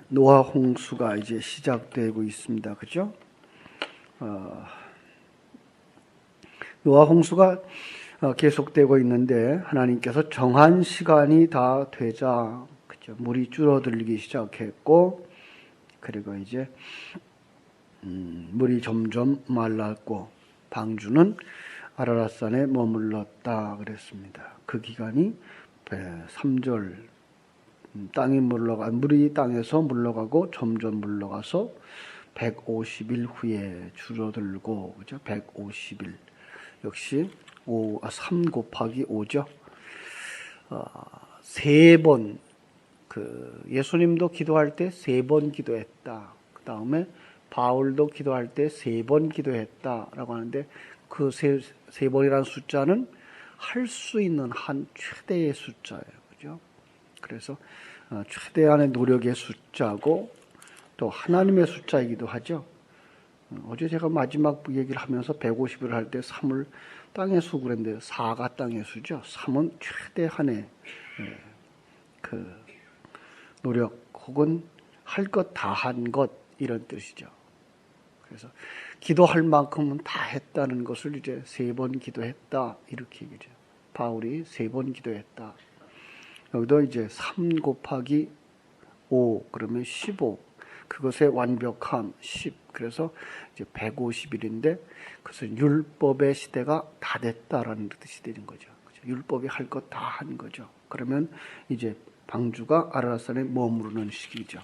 노아 홍수가 이제 시작되고 있습니다. 그죠? 노아 홍수가 계속되고 있는데 하나님께서 정한 시간이 다 되자 그죠? 물이 줄어들기 시작했고, 그리고 이제 물이 점점 말랐고 방주는 아라랏산에 머물렀다 그랬습니다. 그 기간이 3절 물이 땅에서 물러가고 점점 물러가서 150일 후에 줄어들고, 그죠? 150일. 역시 3 곱하기 5죠. 세 번, 예수님도 기도할 때 3번 기도했다. 그 다음에 바울도 기도할 때 3번 기도했다라고 하는데, 그 세 번이라는 숫자는 할 수 있는 한 최대의 숫자예요. 그죠? 그래서 최대한의 노력의 숫자고 또 하나님의 숫자이기도 하죠. 어제 제가 마지막 얘기를 하면서 150을 할 때 3을 땅의 수 그랬는데 4가 땅의 수죠. 3은 최대한의 그 노력 혹은 할 것 다 한 것, 이런 뜻이죠. 그래서 기도할 만큼은 다 했다는 것을 이제 3번 기도했다 이렇게 얘기죠. 바울이 3번 기도했다. 여기도 이제 3 곱하기 5 그러면 15, 그것의 완벽함 10, 그래서 이제 150일인데 그것은 율법의 시대가 다 됐다라는 뜻이 되는 거죠. 율법이 할 것 다 한 거죠. 그러면 이제 방주가 아라랏산에 머무르는 시기죠.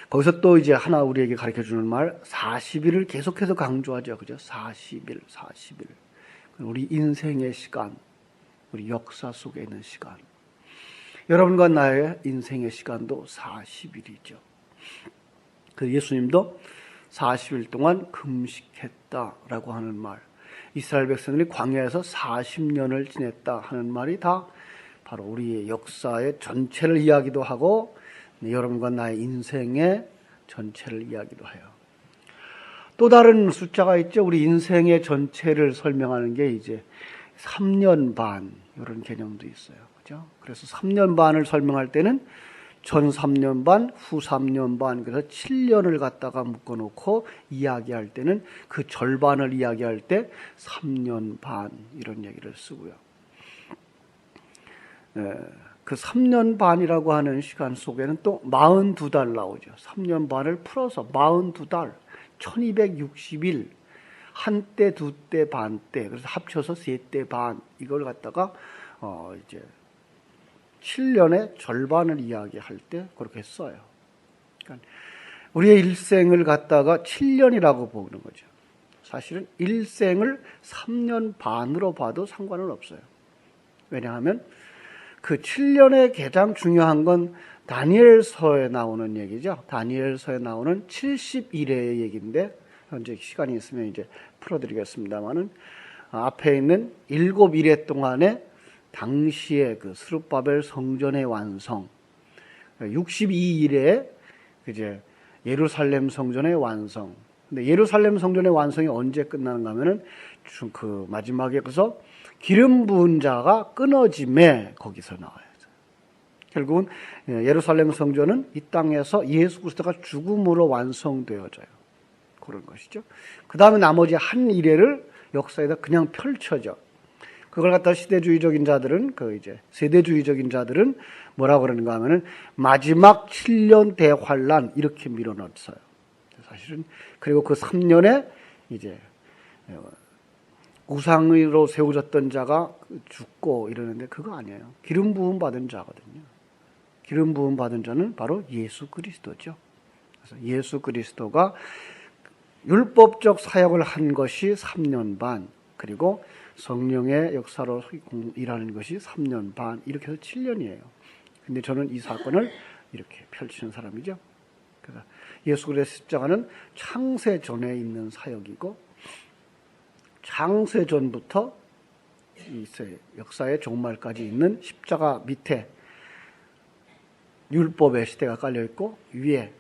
거기서 또 이제 하나 우리에게 가르쳐 주는 말, 40일을 계속해서 강조하죠. 그죠? 40일. 우리 인생의 시간, 우리 역사 속에 있는 시간. 여러분과 나의 인생의 시간도 40일이죠. 그 예수님도 40일 동안 금식했다라고 하는 말, 이스라엘 백성들이 광야에서 40년을 지냈다 하는 말이 다 바로 우리의 역사의 전체를 이야기도 하고 여러분과 나의 인생의 전체를 이야기도 해요. 또 다른 숫자가 있죠. 우리 인생의 전체를 설명하는 게 이제 3년 반, 이런 개념도 있어요. 그죠? 그래서 3년 반을 설명할 때는 전 3년 반, 후 3년 반, 그래서 7년을 갖다가 묶어놓고 이야기할 때는 그 절반을 이야기할 때 3년 반, 이런 얘기를 쓰고요. 그 3년 반이라고 하는 시간 속에는 또 42달 나오죠. 3년 반을 풀어서 42달, 1260일, 한때, 두때, 반때, 그래서 합쳐서 세때 반, 이걸 갖다가 이제 7년의 절반을 이야기할 때 그렇게 써요. 그러니까 우리의 일생을 갖다가 7년이라고 보는 거죠. 사실은 일생을 3년 반으로 봐도 상관은 없어요. 왜냐하면 그 7년의 가장 중요한 건 다니엘서에 나오는 얘기죠. 다니엘서에 나오는 70일의 얘기인데, 현재 시간이 있으면 이제 풀어드리겠습니다만은, 앞에 있는 7일의 동안에 당시에 그 스룹바벨 성전의 완성, 62일에 이제 예루살렘 성전의 완성. 근데 예루살렘 성전의 완성이 언제 끝나는가 하면은 그 마지막에 그래서 기름 부은 자가 끊어짐에 거기서 나와요. 결국은 예루살렘 성전은 이 땅에서 예수 그리스도가 죽음으로 완성되어져요. 그런 것이죠. 그 다음에 나머지 한 이래를 역사에다 그냥 펼쳐져. 그걸 갖다 시대주의적인 자들은, 세대주의적인 자들은 뭐라고 그러는가 하면은 마지막 7년 대환란, 이렇게 밀어넣었어요. 사실은, 그리고 그 3년에 이제 우상으로 세워졌던 자가 죽고 이러는데 그거 아니에요. 기름 부음 받은 자거든요. 기름 부음 받은 자는 바로 예수 그리스도죠. 그래서 예수 그리스도가 율법적 사역을 한 것이 3년 반, 그리고 성령의 역사로 일하는 것이 3년 반, 이렇게 해서 7년이에요. 근데 저는 이 사건을 이렇게 펼치는 사람이죠. 그래서 예수 그리스도의 십자가는 창세 전에 있는 사역이고, 창세 전부터 역사의 종말까지 있는 십자가 밑에 율법의 시대가 깔려있고 위에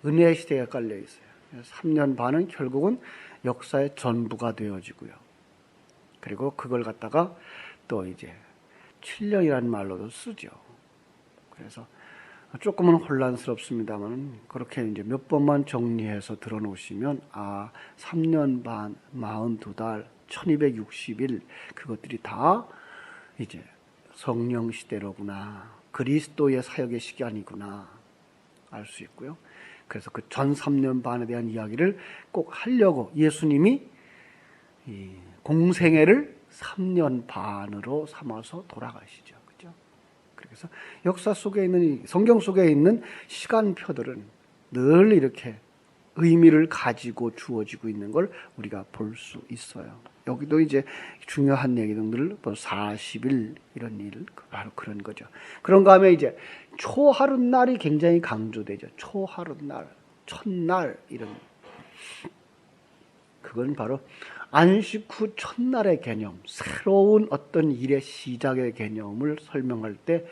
은혜의 시대가 깔려있어요. 3년 반은 결국은 역사의 전부가 되어지고요. 그리고 그걸 갖다가 또 이제 7년이라는 말로도 쓰죠. 그래서 조금은 혼란스럽습니다만 그렇게 이제 몇 번만 정리해서 들어놓으시면 3년 반, 42달, 1260일 그것들이 다 이제 성령 시대로구나, 그리스도의 사역의 시간이구나 알 수 있고요. 그래서 그 전 3년 반에 대한 이야기를 꼭 하려고 예수님이 이 공생애를 3년 반으로 삼아서 돌아가시죠. 그죠? 그래서 역사 속에 있는, 성경 속에 있는 시간표들은 늘 이렇게 의미를 가지고 주어지고 있는 걸 우리가 볼 수 있어요. 여기도 이제 중요한 얘기들, 40일 이런 일, 바로 그런 거죠. 그런가 하면 이제 초하룻날이 굉장히 강조되죠. 초하룻날, 첫날, 이런. 그건 바로 안식 후 첫날의 개념, 새로운 어떤 일의 시작의 개념을 설명할 때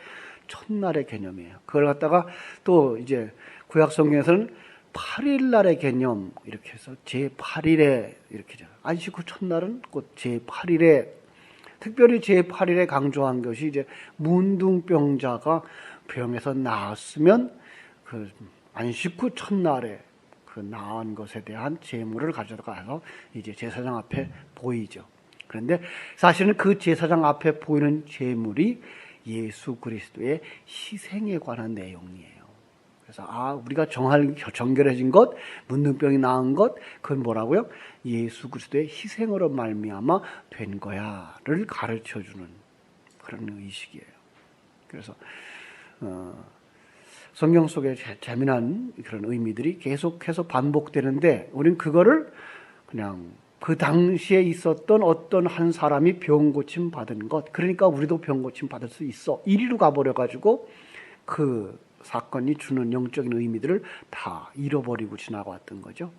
첫날의 개념이에요. 그걸 갖다가 또 이제 구약 성경에서는 8일 날의 개념 이렇게 해서 제8일에 이렇게 안식 후 첫날은 곧 제8일에, 특별히 제8일에 강조한 것이 이제 문둥병자가 병에서 나았으면 그 안식 후 첫날에 그 나은 것에 대한 제물을 가져가서 이제 제사장 앞에 보이죠. 그런데 사실은 그 제사장 앞에 보이는 제물이 예수 그리스도의 희생에 관한 내용이에요. 그래서 우리가 정결해진 것, 문둥병이 나은 것, 그건 뭐라고요? 예수 그리스도의 희생으로 말미암아 된 거야를 가르쳐주는 그런 의식이에요. 그래서 성경 속에 재미난 그런 의미들이 계속해서 반복되는데 우리는 그거를 그냥 그 당시에 있었던 어떤 한 사람이 병 고침 받은 것, 그러니까 우리도 병 고침 받을 수 있어, 이리로 가버려가지고 그 사건이 주는 영적인 의미들을 다 잃어버리고 지나갔던 거죠.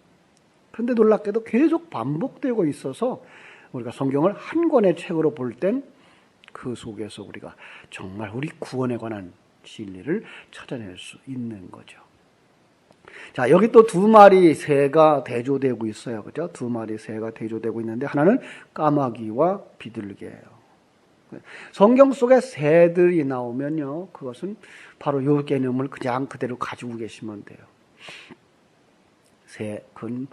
그런데 놀랍게도 계속 반복되고 있어서 우리가 성경을 한 권의 책으로 볼 땐 그 속에서 우리가 정말 우리 구원에 관한 진리를 찾아낼 수 있는 거죠. 자, 여기 또 두 마리 새가 대조되고 있어요. 그죠? 두 마리 새가 대조되고 있는데 하나는 까마귀와 비둘기예요. 성경 속에 새들이 나오면요, 그것은 바로 요 개념을 그냥 그대로 가지고 계시면 돼요. 새, 그건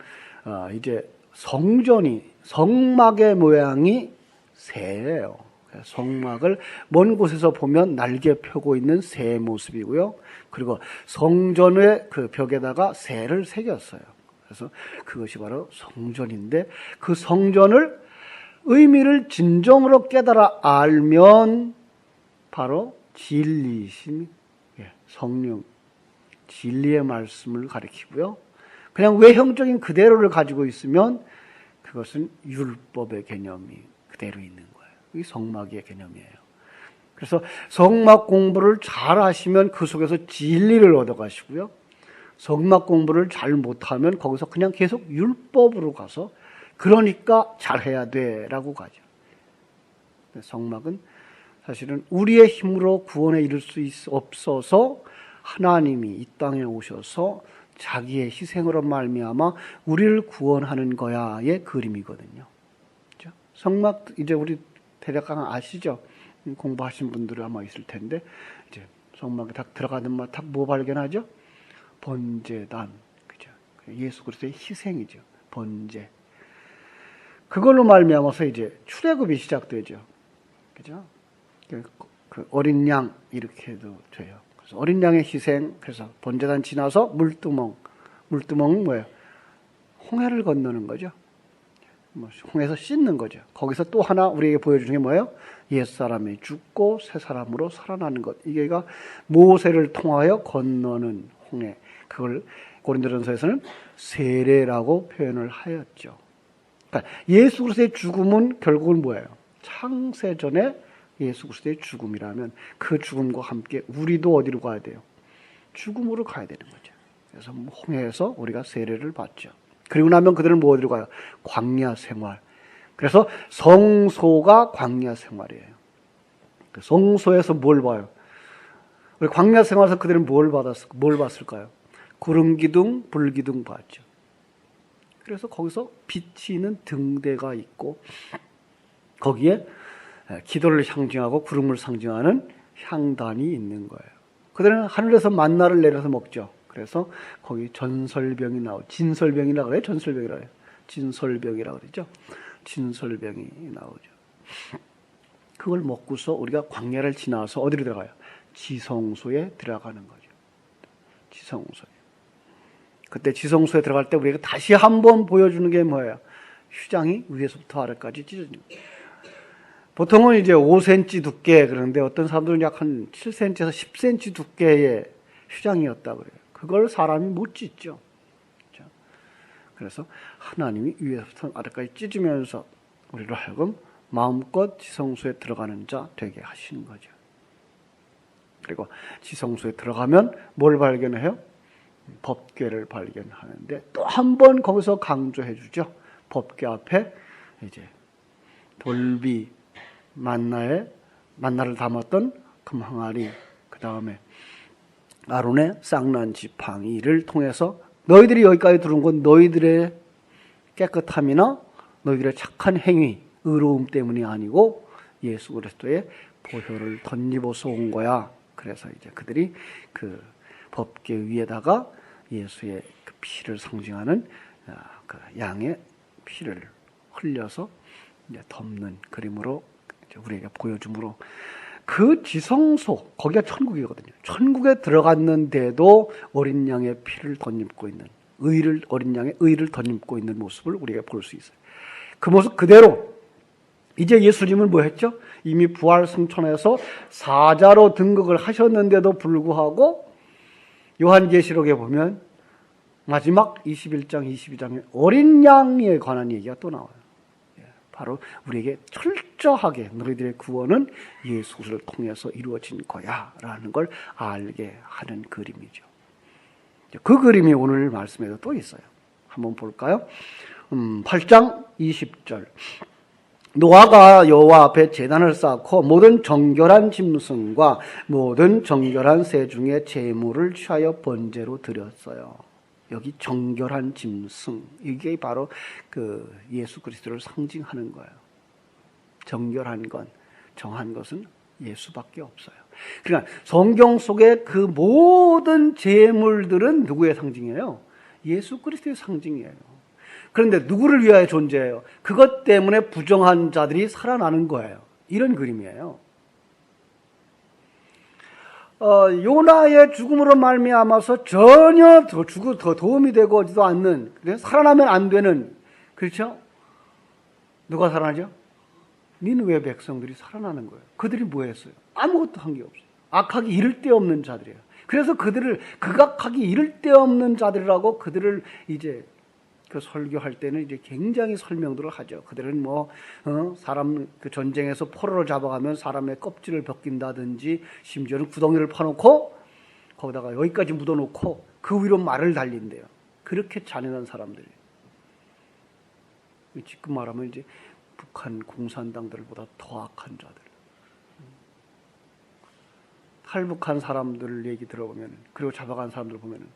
이제 성막의 모양이 새예요. 성막을 먼 곳에서 보면 날개 펴고 있는 새의 모습이고요. 그리고 성전의 그 벽에다가 새를 새겼어요. 그래서 그것이 바로 성전인데 그 성전을 의미를 진정으로 깨달아 알면 바로 진리이신 성령, 진리의 말씀을 가리키고요. 그냥 외형적인 그대로를 가지고 있으면 그것은 율법의 개념이 그대로 있는 거예요. 이게 성막의 개념이에요. 그래서 성막 공부를 잘 하시면 그 속에서 진리를 얻어가시고요. 성막 공부를 잘 못하면 거기서 그냥 계속 율법으로 가서 그러니까 잘해야 돼라고 가죠. 성막은 사실은 우리의 힘으로 구원에 이를 수 없어서 하나님이 이 땅에 오셔서 자기의 희생으로 말미암아 우리를 구원하는 거야의 그림이거든요. 그렇죠? 성막 이제 우리 대략 아시죠? 공부하신 분들이 아마 있을 텐데 이제 성막에 딱 들어가는 말 딱 뭐 발견하죠? 번제단, 그죠? 예수 그리스도의 희생이죠. 번제. 그걸로 말미암아서 이제 출애굽이 시작되죠. 그죠? 그 어린 양 이렇게도 돼요. 그래서 어린 양의 희생, 그래서 번제단 지나서 물두멍은 뭐예요? 홍해를 건너는 거죠. 홍해에서 씻는 거죠. 거기서 또 하나 우리에게 보여주는 게 뭐예요? 옛사람이 죽고 새 사람으로 살아나는 것. 이게가 모세를 통하여 건너는 홍해. 그걸 고린도전서에서는 세례라고 표현을 하였죠. 그러니까 예수 그리스도의 죽음은 결국은 뭐예요? 창세전에 예수 그리스도의 죽음이라면 그 죽음과 함께 우리도 어디로 가야 돼요? 죽음으로 가야 되는 거죠. 그래서 홍해에서 우리가 세례를 받죠. 그리고 나면 그들은 뭐 어디로 가요? 광야 생활. 그래서 성소가 광야 생활이에요. 성소에서 뭘 봐요? 우리 광야 생활에서 그들은 뭘 봤을까요? 구름 기둥, 불 기둥 봤죠. 그래서 거기서 비치는 등대가 있고 거기에 기도를 상징하고 구름을 상징하는 향단이 있는 거예요. 그들은 하늘에서 만나를 내려서 먹죠. 그래서 거기 전설병이 진설병이라고 그래요. 전설병이라고 해요. 진설병이라고 그러죠. 진설병이 나오죠. 그걸 먹고서 우리가 광야를 지나서 어디로 들어가요? 지성소에 들어가는 거죠. 지성소에. 그때 지성소에 들어갈 때 우리가 다시 한번 보여주는 게 뭐예요? 휴장이 위에서부터 아래까지 찢어지는 거예요. 보통은 이제 5cm 두께 그런데 어떤 사람들은 약 한 7cm에서 10cm 두께의 휴장이었다 그래요. 그걸 사람이 못 찢죠. 그렇죠? 그래서 하나님이 위에서부터 아래까지 찢으면서 우리로 하여금 마음껏 지성소에 들어가는 자 되게 하시는 거죠. 그리고 지성소에 들어가면 뭘 발견해요? 법궤를 발견하는데 또 한 번 거기서 강조해 주죠. 법궤 앞에 이제 돌비 만나를 담았던 금항아리, 그 다음에 아론의 쌍난 지팡이를 통해서 너희들이 여기까지 들어온 건 너희들의 깨끗함이나 너희들의 착한 행위, 의로움 때문이 아니고 예수 그리스도의 보혈을 덧입어서 온 거야. 그래서 이제 그들이 그 법궤 위에다가 예수의 그 피를 상징하는 그 양의 피를 흘려서 이제 덮는 그림으로 이제 우리에게 보여줌으로 그 지성소, 거기가 천국이거든요. 천국에 들어갔는데도 어린 양의 피를 덧입고 있는 어린 양의 의를 덧입고 있는 모습을 우리가 볼 수 있어요. 그 모습 그대로 이제 예수님은 뭐 했죠? 이미 부활 승천해서 사자로 등극을 하셨는데도 불구하고 요한계시록에 보면 마지막 21장, 22장에 어린 양에 관한 얘기가 또 나와요. 바로 우리에게 철저하게 너희들의 구원은 예수 그리스도를 통해서 이루어진 거야 라는 걸 알게 하는 그림이죠. 그 그림이 오늘 말씀에도 또 있어요. 한번 볼까요? 8장 20절. 노아가 여호와 앞에 제단을 쌓고 모든 정결한 짐승과 모든 정결한 새 중에 제물을 취하여 번제로 드렸어요. 여기 정결한 짐승, 이게 바로 그 예수 그리스도를 상징하는 거예요. 정결한 건, 정한 것은 예수밖에 없어요. 그러니까 성경 속의 그 모든 제물들은 누구의 상징이에요? 예수 그리스도의 상징이에요. 그런데 누구를 위하여 존재해요? 그것 때문에 부정한 자들이 살아나는 거예요. 이런 그림이에요. 요나의 죽음으로 말미암아서 전혀 더 도움이 되고지도 않는, 살아나면 안 되는, 그렇죠? 누가 살아나죠? 니느웨 백성들이 살아나는 거예요. 그들이 뭐 했어요? 아무것도 한 게 없어요. 악하기 이를 데 없는 자들이에요. 그래서 그들을 극악하기 이를 데 없는 자들이라고 그들을 이제 그 설교할 때는 이제 굉장히 설명들을 하죠. 그들은 사람 그 전쟁에서 포로로 잡아가면 사람의 껍질을 벗긴다든지 심지어는 구덩이를 파놓고 거기다가 여기까지 묻어놓고 그 위로 말을 달린대요. 그렇게 잔인한 사람들이에요. 지금 말하면 이제 북한 공산당들보다 더 악한 자들. 탈북한 사람들 얘기 들어보면, 그리고 잡아간 사람들 보면은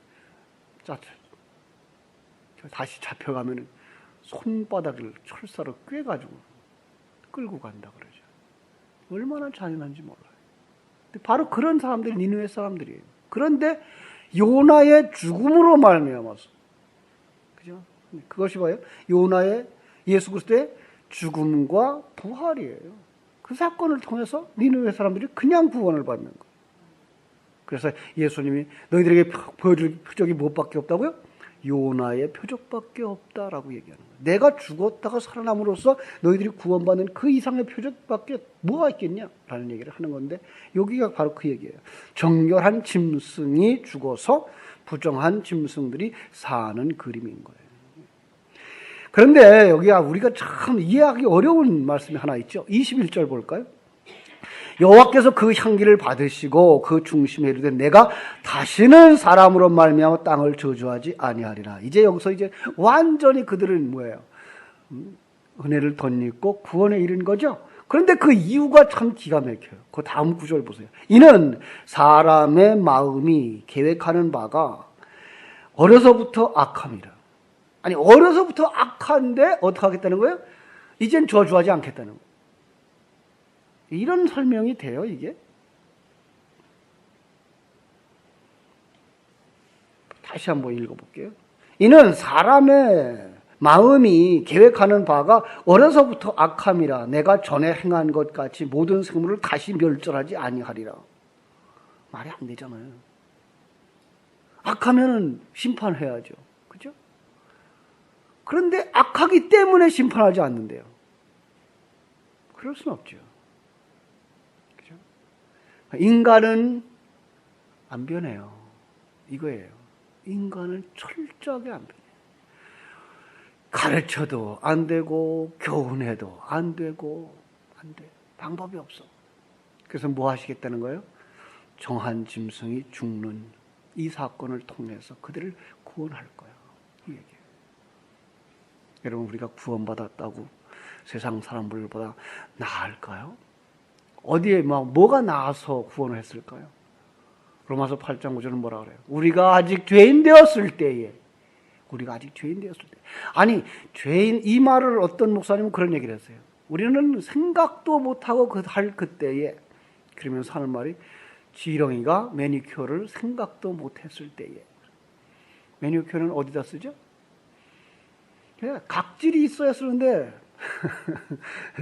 다시 잡혀가면 손바닥을 철사로 꿰가지고 끌고 간다 그러죠. 얼마나 잔인한지 몰라요. 근데 바로 그런 사람들이 니느웨 사람들이에요. 그런데 요나의 죽음으로 말미암아서, 그죠? 그것이 뭐예요? 요나의 예수 그리스도의 죽음과 부활이에요. 그 사건을 통해서 니느웨 사람들이 그냥 구원을 받는 거예요. 그래서 예수님이 너희들에게 보여줄 표적이 무엇밖에 없다고요? 요나의 표적밖에 없다라고 얘기하는 거예요. 내가 죽었다가 살아남으로써 너희들이 구원받는 그 이상의 표적밖에 뭐가 있겠냐라는 얘기를 하는 건데, 여기가 바로 그 얘기예요. 정결한 짐승이 죽어서 부정한 짐승들이 사는 그림인 거예요. 그런데 여기가 우리가 참 이해하기 어려운 말씀이 하나 있죠. 21절 볼까요? 여호와께서 그 향기를 받으시고 그 중심에 이르되 내가 다시는 사람으로 말미암아 땅을 저주하지 아니하리라. 이제 여기서 이제 완전히 그들은 뭐예요? 은혜를 덧입고 구원에 이른 거죠. 그런데 그 이유가 참 기가 막혀요. 그 다음 구절 보세요. 이는 사람의 마음이 계획하는 바가 어려서부터 악함이라. 아니, 어려서부터 악한데 어떻게 하겠다는 거예요? 이젠 저주하지 않겠다는 거예요. 이런 설명이 돼요, 이게? 다시 한번 읽어볼게요. 이는 사람의 마음이 계획하는 바가 어려서부터 악함이라 내가 전에 행한 것 같이 모든 생물을 다시 멸절하지 아니하리라. 말이 안 되잖아요. 악하면 심판해야죠. 그죠? 그런데 악하기 때문에 심판하지 않는데요. 그럴 수는 없죠. 그죠? 인간은 안 변해요. 이거예요. 인간은 철저하게 안 변해요. 가르쳐도 안 되고 교훈해도 안 되고 안 돼. 방법이 없어. 그래서 뭐 하시겠다는 거예요? 정한 짐승이 죽는 이 사건을 통해서 그들을 구원할 거야. 이 얘기예요. 여러분, 우리가 구원받았다고 세상 사람들보다 나을까요? 어디에 뭐가 나아서 구원을 했을까요? 로마서 8장 9절은 뭐라 그래요? 우리가 아직 죄인 되었을 때에, 아니, 죄인, 이 말을 어떤 목사님은 그런 얘기를 했어요. 우리는 생각도 못하고 할 그때에, 그러면서 하는 말이, 지렁이가 매니큐어를 생각도 못했을 때에. 매니큐어는 어디다 쓰죠? 각질이 있어야 쓰는데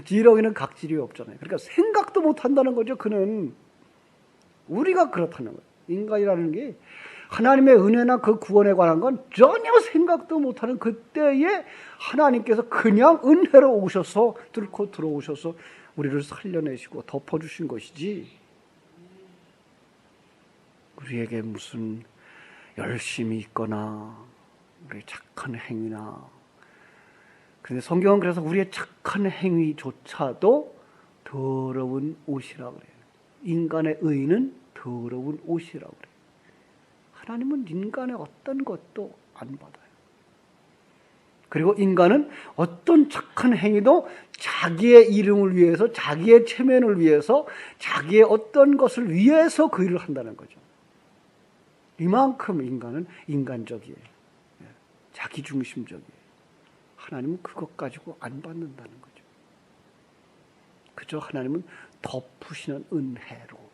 지렁이는 각질이 없잖아요. 그러니까 생각도 못한다는 거죠. 그는 우리가 그렇다는 거예요. 인간이라는 게 하나님의 은혜나 그 구원에 관한 건 전혀 생각도 못하는 그때에 하나님께서 그냥 은혜로 오셔서 뚫고 들어오셔서 우리를 살려내시고 덮어주신 것이지, 우리에게 무슨 열심이 있거나 우리의 착한 행위나. 그런데 성경은 그래서 우리의 착한 행위조차도 더러운 옷이라고 그래요. 인간의 의는 더러운 옷이라고 그래요. 하나님은 인간의 어떤 것도 안 받아요. 그리고 인간은 어떤 착한 행위도 자기의 이름을 위해서, 자기의 체면을 위해서, 자기의 어떤 것을 위해서 그 일을 한다는 거죠. 이만큼 인간은 인간적이에요. 자기중심적이에요. 하나님은 그것 가지고 안 받는다는 거죠. 그저 하나님은 덮으시는 은혜로.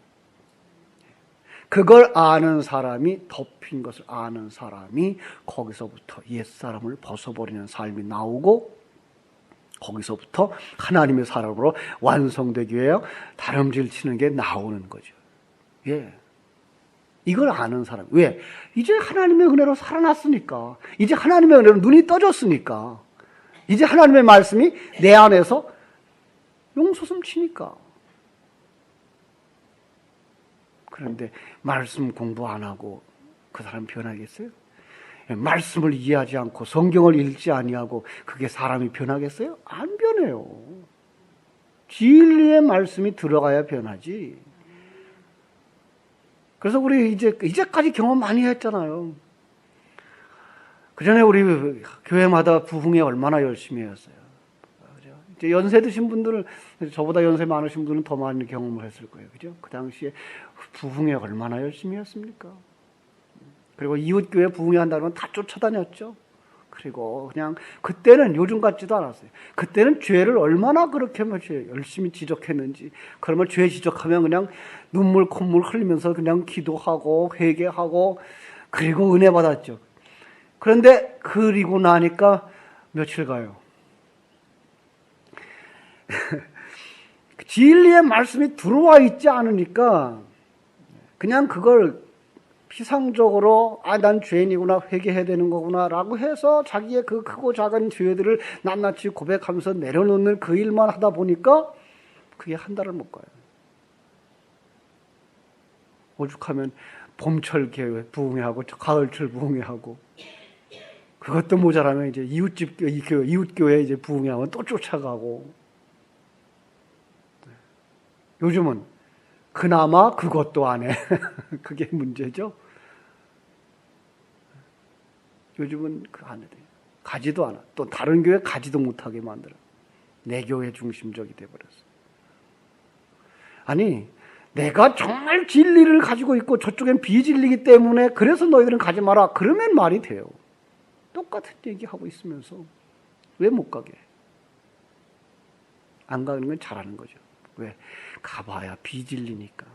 그걸 아는 사람이, 덮인 것을 아는 사람이 거기서부터 옛사람을 벗어버리는 삶이 나오고, 거기서부터 하나님의 사람으로 완성되기 위해 다름질 치는 게 나오는 거죠. 예. 이걸 아는 사람. 왜? 이제 하나님의 은혜로 살아났으니까. 이제 하나님의 은혜로 눈이 떠졌으니까. 이제 하나님의 말씀이 내 안에서 용솟음 치니까. 그런데 말씀 공부 안 하고 그 사람 변하겠어요? 말씀을 이해하지 않고 성경을 읽지 아니하고 그게 사람이 변하겠어요? 안 변해요. 진리의 말씀이 들어가야 변하지. 그래서 우리 이제까지 경험 많이 했잖아요. 그 전에 우리 교회마다 부흥회 얼마나 열심히 했어요. 이제 연세 드신 분들은, 저보다 연세 많으신 분들은 더 많이 경험을 했을 거예요. 그죠? 그 당시에 부흥회 얼마나 열심히 했습니까? 그리고 이웃교회 부흥회 한다면 다 쫓아다녔죠. 그리고 그냥 그때는 요즘 같지도 않았어요. 그때는 죄를 얼마나 그렇게 열심히 지적했는지. 그러면 죄 지적하면 그냥 눈물 콧물 흘리면서 그냥 기도하고 회개하고 그리고 은혜 받았죠. 그런데 그리고 나니까 며칠 가요. 진리의 말씀이 들어와 있지 않으니까 그냥 그걸 피상적으로 난 죄인이구나, 회개해야 되는 거구나 라고 해서 자기의 그 크고 작은 죄들을 낱낱이 고백하면서 내려놓는 그 일만 하다 보니까 그게 한 달을 못 가요. 오죽하면 봄철 부흥회하고 가을철 부흥회하고, 그것도 모자라면 이제 이웃교회 이제 부흥회하면 또 쫓아가고. 요즘은 그나마 그것도 안 해. 그게 문제죠. 요즘은 그 안 해. 가지도 않아. 또 다른 교회 가지도 못하게 만들어. 내 교회 중심적이 돼버렸어. 아니, 내가 정말 진리를 가지고 있고 저쪽엔 비진리이기 때문에 그래서 너희들은 가지 마라. 그러면 말이 돼요. 똑같은 얘기하고 있으면서 왜 못 가게 해? 안 가는 건 잘하는 거죠. 왜? 가봐야 비질리니까.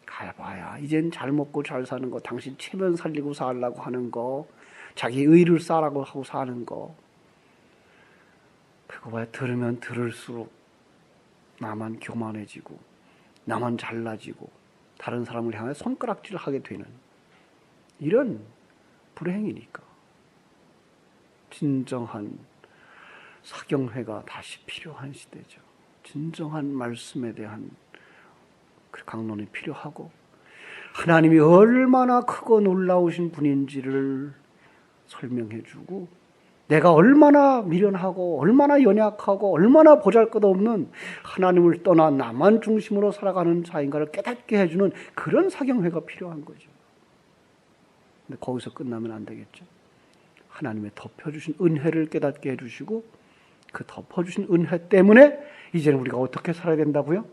가봐야 이젠 잘 먹고 잘 사는 거, 당신 체면 살리고 살라고 하는 거, 자기 의를 쌓으라고 하고 사는 거, 그거 왜 들으면 들을수록 나만 교만해지고 나만 잘나지고 다른 사람을 향해 손가락질하게 되는 이런 불행이니까 진정한 사경회가 다시 필요한 시대죠. 진정한 말씀에 대한 강론이 필요하고 하나님이 얼마나 크고 놀라우신 분인지를 설명해주고 내가 얼마나 미련하고 얼마나 연약하고 얼마나 보잘것없는 하나님을 떠나 나만 중심으로 살아가는 자인가를 깨닫게 해주는 그런 사경회가 필요한 거죠. 근데 거기서 끝나면 안 되겠죠. 하나님의 덮여주신 은혜를 깨닫게 해주시고 그 덮어주신 은혜 때문에 이제는 우리가 어떻게 살아야 된다고요?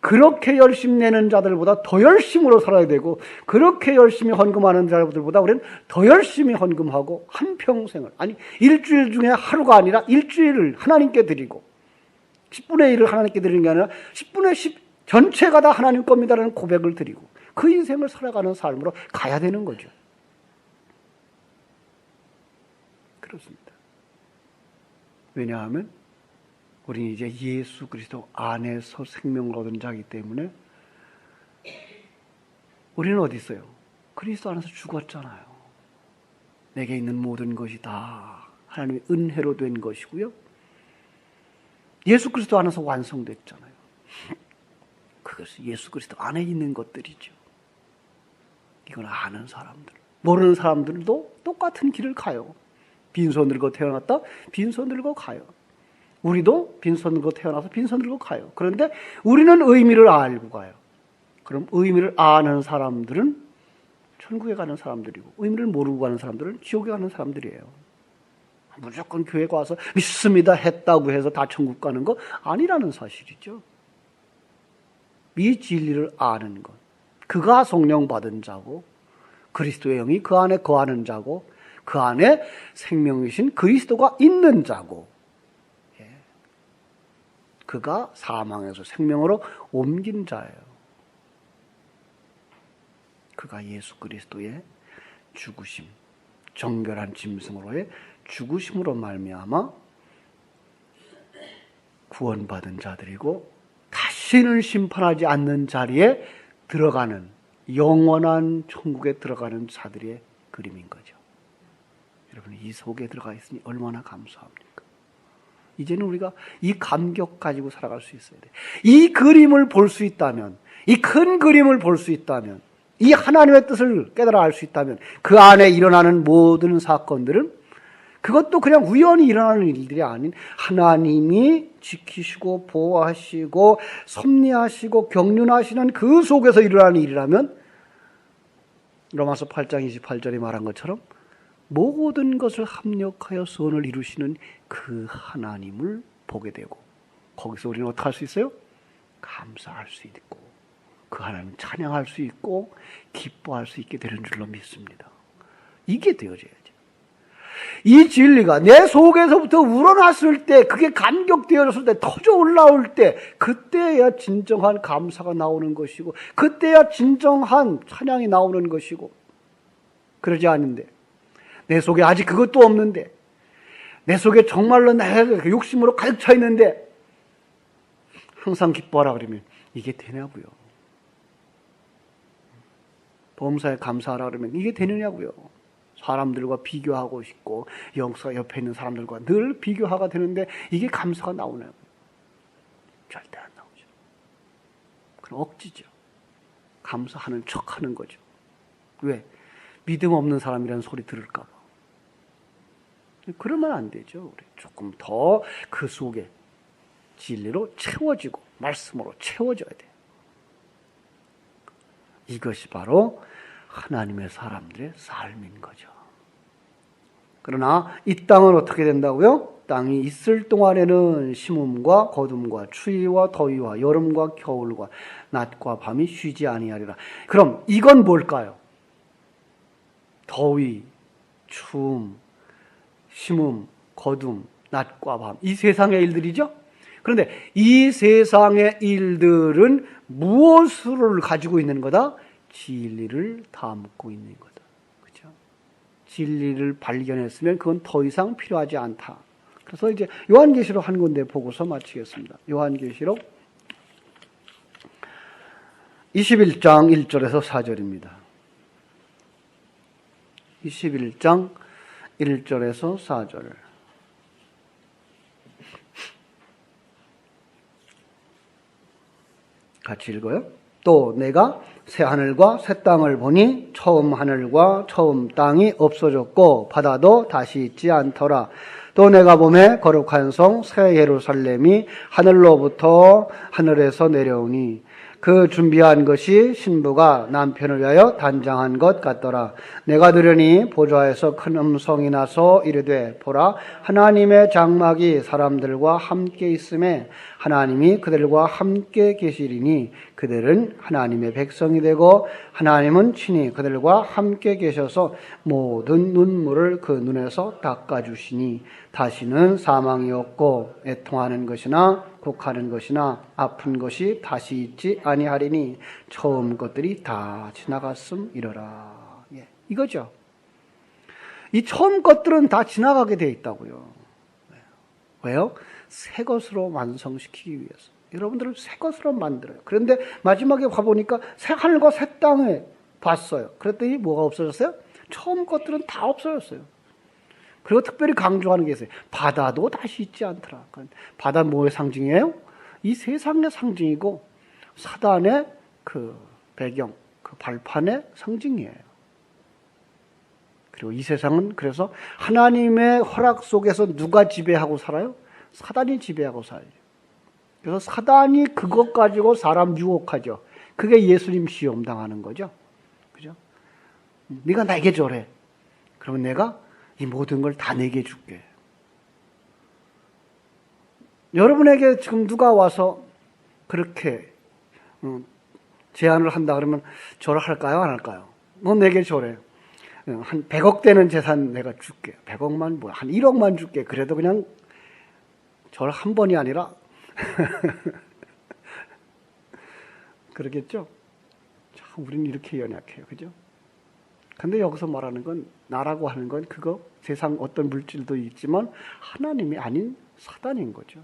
그렇게 열심 내는 자들보다 더 열심으로 살아야 되고 그렇게 열심히 헌금하는 자들보다 우리는 더 열심히 헌금하고 한평생을, 아니 일주일 중에 하루가 아니라 일주일을 하나님께 드리고 10분의 1을 하나님께 드리는 게 아니라 10분의 10 전체가 다 하나님 겁니다라는 고백을 드리고 그 인생을 살아가는 삶으로 가야 되는 거죠. 그렇습니다. 왜냐하면 우리는 이제 예수 그리스도 안에서 생명을 얻은 자이기 때문에 우리는 어디 있어요? 그리스도 안에서 죽었잖아요. 내게 있는 모든 것이 다 하나님의 은혜로 된 것이고요. 예수 그리스도 안에서 완성됐잖아요. 그것이 예수 그리스도 안에 있는 것들이죠. 이걸 아는 사람들, 모르는 사람들도 똑같은 길을 가요. 빈손 들고 태어났다, 빈손 들고 가요. 우리도 빈손 들고 태어나서 빈손 들고 가요. 그런데 우리는 의미를 알고 가요. 그럼 의미를 아는 사람들은 천국에 가는 사람들이고 의미를 모르고 가는 사람들은 지옥에 가는 사람들이에요. 무조건 교회 와서 믿습니다 했다고 해서 다 천국 가는 거 아니라는 사실이죠. 이 진리를 아는 것, 그가 성령 받은 자고 그리스도의 영이 그 안에 거하는 자고 그 안에 생명이신 그리스도가 있는 자고 그가 사망에서 생명으로 옮긴 자예요. 그가 예수 그리스도의 죽으심, 정결한 짐승으로의 죽으심으로 말미암아 구원받은 자들이고 다시는 심판하지 않는 자리에 들어가는 영원한 천국에 들어가는 자들의 그림인 거죠. 여러분 이 속에 들어가 있으니 얼마나 감사합니까? 이제는 우리가 이 감격 가지고 살아갈 수 있어야 돼. 이 그림을 볼 수 있다면, 이 큰 그림을 볼 수 있다면, 이 하나님의 뜻을 깨달아 알 수 있다면 그 안에 일어나는 모든 사건들은 그것도 그냥 우연히 일어나는 일들이 아닌 하나님이 지키시고 보호하시고 섭리하시고 경륜하시는 그 속에서 일어나는 일이라면 로마서 8장 28절에 말한 것처럼 모든 것을 합력하여 선을 이루시는 그 하나님을 보게 되고 거기서 우리는 어떻게 할 수 있어요? 감사할 수 있고 그 하나님을 찬양할 수 있고 기뻐할 수 있게 되는 줄로 믿습니다. 이게 되어져야죠. 이 진리가 내 속에서부터 우러났을 때, 그게 감격되어졌을 때, 터져 올라올 때, 그때야 진정한 감사가 나오는 것이고 그때야 진정한 찬양이 나오는 것이고, 그러지 않은데 내 속에 아직 그것도 없는데 내 속에 정말로 나의 욕심으로 가득 차 있는데 항상 기뻐하라 그러면 이게 되냐고요. 범사에 감사하라 그러면 이게 되느냐고요. 사람들과 비교하고 싶고 영사 옆에 있는 사람들과 늘 비교하가 되는데 이게 감사가 나오냐고요. 절대 안 나오죠. 그럼 억지죠. 감사하는 척하는 거죠. 왜? 믿음 없는 사람이라는 소리 들을까 봐. 그러면 안 되죠. 우리 조금 더 그 속에 진리로 채워지고 말씀으로 채워져야 돼요. 이것이 바로 하나님의 사람들의 삶인 거죠. 그러나 이 땅은 어떻게 된다고요? 땅이 있을 동안에는 심음과 거둠과 추위와 더위와 여름과 겨울과 낮과 밤이 쉬지 아니하리라. 그럼 이건 뭘까요? 더위, 추움, 심음, 거둠, 낮과 밤, 이 세상의 일들이죠? 그런데 이 세상의 일들은 무엇을 가지고 있는 거다? 진리를 담고 있는 거다. 그죠? 진리를 발견했으면 그건 더 이상 필요하지 않다. 그래서 이제 요한계시록 한 군데 보고서 마치겠습니다. 요한계시록 21장 1절에서 4절입니다. 21장 1절에서 4절. 같이 읽어요. 또 내가 새 하늘과 새 땅을 보니 처음 하늘과 처음 땅이 없어졌고 바다도 다시 있지 않더라. 또 내가 보매 거룩한 성 새 예루살렘이 하늘로부터 하늘에서 내려오니 그 준비한 것이 신부가 남편을 위하여 단장한 것 같더라. 내가 들으니 보좌에서 큰 음성이 나서 이르되 보라 하나님의 장막이 사람들과 함께 있음에 하나님이 그들과 함께 계시리니 그들은 하나님의 백성이 되고 하나님은 친히 그들과 함께 계셔서 모든 눈물을 그 눈에서 닦아주시니 다시는 사망이 없고 애통하는 것이나 곡하는 것이나 아픈 것이 다시 있지 아니하리니 처음 것들이 다 지나갔음이러라. 예, 이거죠. 이 처음 것들은 다 지나가게 돼 있다고요. 왜요? 새 것으로 완성시키기 위해서. 여러분들을 새 것으로 만들어요. 그런데 마지막에 가보니까 새 하늘과 새 땅을 봤어요. 그랬더니 뭐가 없어졌어요? 처음 것들은 다 없어졌어요. 그리고 특별히 강조하는 게 있어요. 바다도 다시 있지 않더라. 바다 뭐의 상징이에요? 이 세상의 상징이고 사단의 그 배경, 그 발판의 상징이에요. 그리고 이 세상은 그래서 하나님의 허락 속에서 누가 지배하고 살아요? 사단이 지배하고 살아요. 그래서 사단이 그것 가지고 사람 유혹하죠. 그게 예수님 시험 당하는 거죠. 그죠? 네가 나에게 절해. 그러면 내가 이 모든 걸 다 내게 줄게. 여러분에게 지금 누가 와서 그렇게 제안을 한다 그러면 절할까요? 안 할까요? 너 내게 절해. 한 100억 되는 재산 내가 줄게. 100억만 뭐 한 1억만 줄게. 그래도 그냥 절 한 번이 아니라 그러겠죠? 참 우리는 이렇게 연약해요. 그죠? 근데 여기서 말하는 건 나라고 하는 건 그거 세상 어떤 물질도 있지만 하나님이 아닌 사단인 거죠.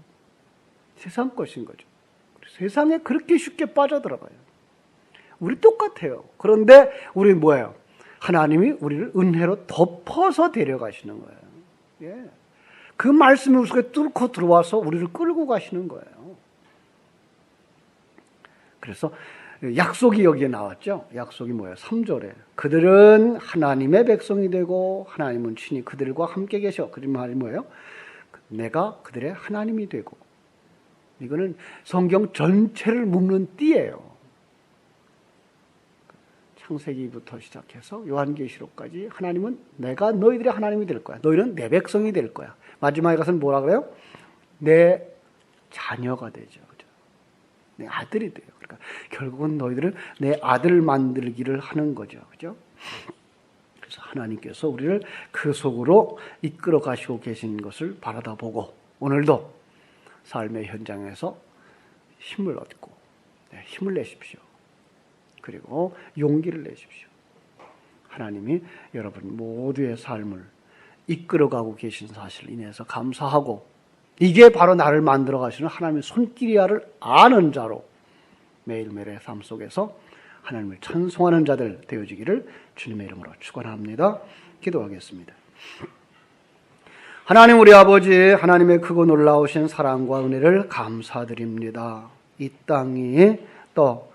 세상 것인 거죠. 세상에 그렇게 쉽게 빠져들어가요. 우리 똑같아요. 그런데 우리 뭐예요? 하나님이 우리를 은혜로 덮어서 데려가시는 거예요. 예. 그 말씀이 우리 속에 뚫고 들어와서 우리를 끌고 가시는 거예요. 그래서 약속이 여기에 나왔죠. 약속이 뭐예요? 3절에 그들은 하나님의 백성이 되고 하나님은 친히 그들과 함께 계셔. 그 말이 뭐예요? 내가 그들의 하나님이 되고. 이거는 성경 전체를 묶는 띠예요. 창세기부터 시작해서 요한계시록까지 하나님은 내가 너희들의 하나님이 될 거야. 너희는 내 백성이 될 거야. 마지막에 가서는 뭐라 그래요? 내 자녀가 되죠. 그죠? 내 아들이 돼요. 그러니까 결국은 너희들은 내 아들 만들기를 하는 거죠. 그죠? 그래서 하나님께서 우리를 그 속으로 이끌어 가시고 계신 것을 바라다 보고 오늘도 삶의 현장에서 힘을 얻고 힘을 내십시오. 그리고 용기를 내십시오. 하나님이 여러분 모두의 삶을 이끌어가고 계신 사실을 인해서 감사하고 이게 바로 나를 만들어 가시는 하나님의 손길이야를 아는 자로 매일매일의 삶 속에서 하나님을 찬송하는 자들 되어지기를 주님의 이름으로 축원합니다. 기도하겠습니다. 하나님 우리 아버지 하나님의 크고 놀라우신 사랑과 은혜를 감사드립니다. 이 땅이 또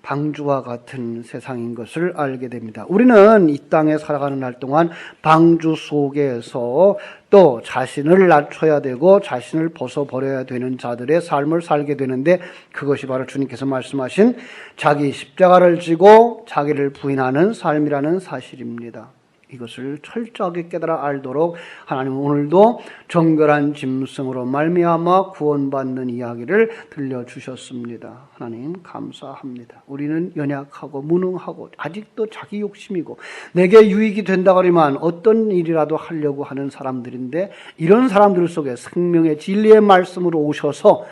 방주와 같은 세상인 것을 알게 됩니다. 우리는 이 땅에 살아가는 날 동안 방주 속에서 또 자신을 낮춰야 되고 자신을 벗어버려야 되는 자들의 삶을 살게 되는데 그것이 바로 주님께서 말씀하신 자기 십자가를 지고 자기를 부인하는 삶이라는 사실입니다. 이것을 철저하게 깨달아 알도록 하나님 오늘도 정결한 짐승으로 말미암아 구원받는 이야기를 들려주셨습니다. 하나님 감사합니다. 우리는 연약하고 무능하고 아직도 자기 욕심이고 내게 유익이 된다고 하지만 어떤 일이라도 하려고 하는 사람들인데 이런 사람들 속에 생명의 진리의 말씀으로 오셔서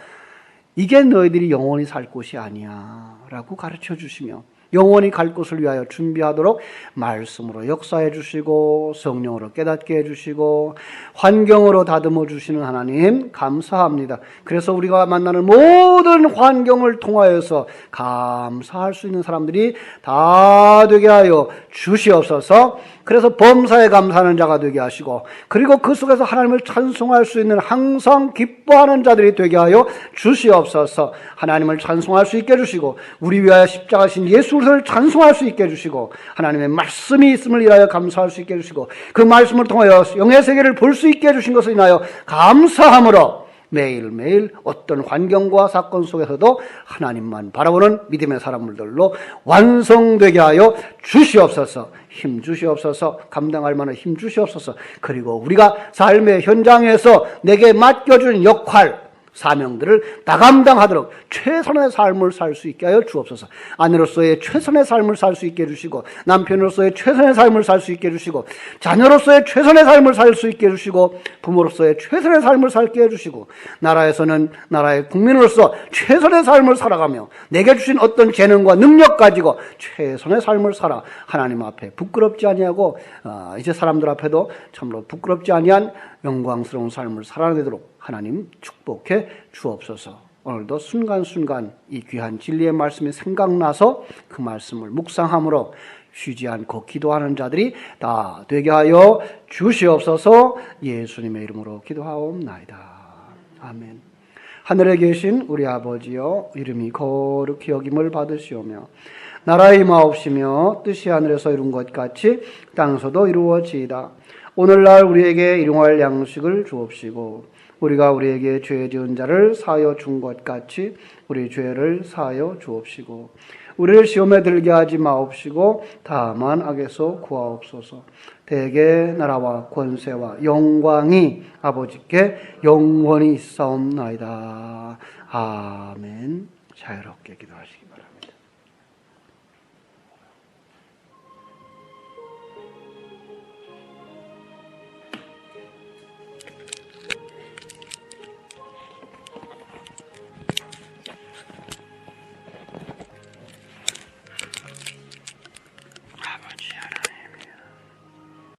이게 너희들이 영원히 살 곳이 아니야 라고 가르쳐 주시며 영원히 갈 곳을 위하여 준비하도록 말씀으로 역사해 주시고 성령으로 깨닫게 해 주시고 환경으로 다듬어 주시는 하나님 감사합니다. 그래서 우리가 만나는 모든 환경을 통하여서 감사할 수 있는 사람들이 다 되게 하여 주시옵소서. 그래서 범사에 감사하는 자가 되게 하시고 그리고 그 속에서 하나님을 찬송할 수 있는 항상 기뻐하는 자들이 되게 하여 주시옵소서. 하나님을 찬송할 수 있게 해주시고 우리 위하여 십자가신 예수를 찬송할 수 있게 해주시고 하나님의 말씀이 있음을 인하여 감사할 수 있게 해주시고 그 말씀을 통하여 영의 세계를 볼 수 있게 해주신 것을 인하여 감사함으로 매일매일 어떤 환경과 사건 속에서도 하나님만 바라보는 믿음의 사람들로 완성되게 하여 주시옵소서. 힘 주시옵소서. 감당할 만한 힘 주시옵소서. 그리고 우리가 삶의 현장에서 내게 맡겨준 역할 사명들을 다 감당하도록 최선의 삶을 살 수 있게 하여 주옵소서. 아내로서의 최선의 삶을 살 수 있게 해주시고 남편으로서의 최선의 삶을 살 수 있게 해주시고 자녀로서의 최선의 삶을 살 수 있게 해주시고 부모로서의 최선의 삶을 살게 해주시고 나라에서는 나라의 국민으로서 최선의 삶을 살아가며 내게 주신 어떤 재능과 능력 가지고 최선의 삶을 살아 하나님 앞에 부끄럽지 아니하고 이제 사람들 앞에도 참으로 부끄럽지 아니한 영광스러운 삶을 살아내도록 하나님 축복해 주옵소서. 오늘도 순간순간 이 귀한 진리의 말씀이 생각나서 그 말씀을 묵상함으로 쉬지 않고 기도하는 자들이 다 되게 하여 주시옵소서. 예수님의 이름으로 기도하옵나이다. 아멘. 하늘에 계신 우리 아버지여 이름이 거룩히 여김을 받으시오며 나라의 임하옵시며 뜻이 하늘에서 이룬 것 같이 땅에서도 이루어지이다. 오늘날 우리에게 일용할 양식을 주옵시고 우리가 우리에게 죄 지은 자를 사하여 준 것 같이 우리 죄를 사하여 주옵시고 우리를 시험에 들게 하지 마옵시고 다만 악에서 구하옵소서. 대개 나라와 권세와 영광이 아버지께 영원히 있사옵나이다. 아멘. 자유롭게 기도하시기 바랍니다.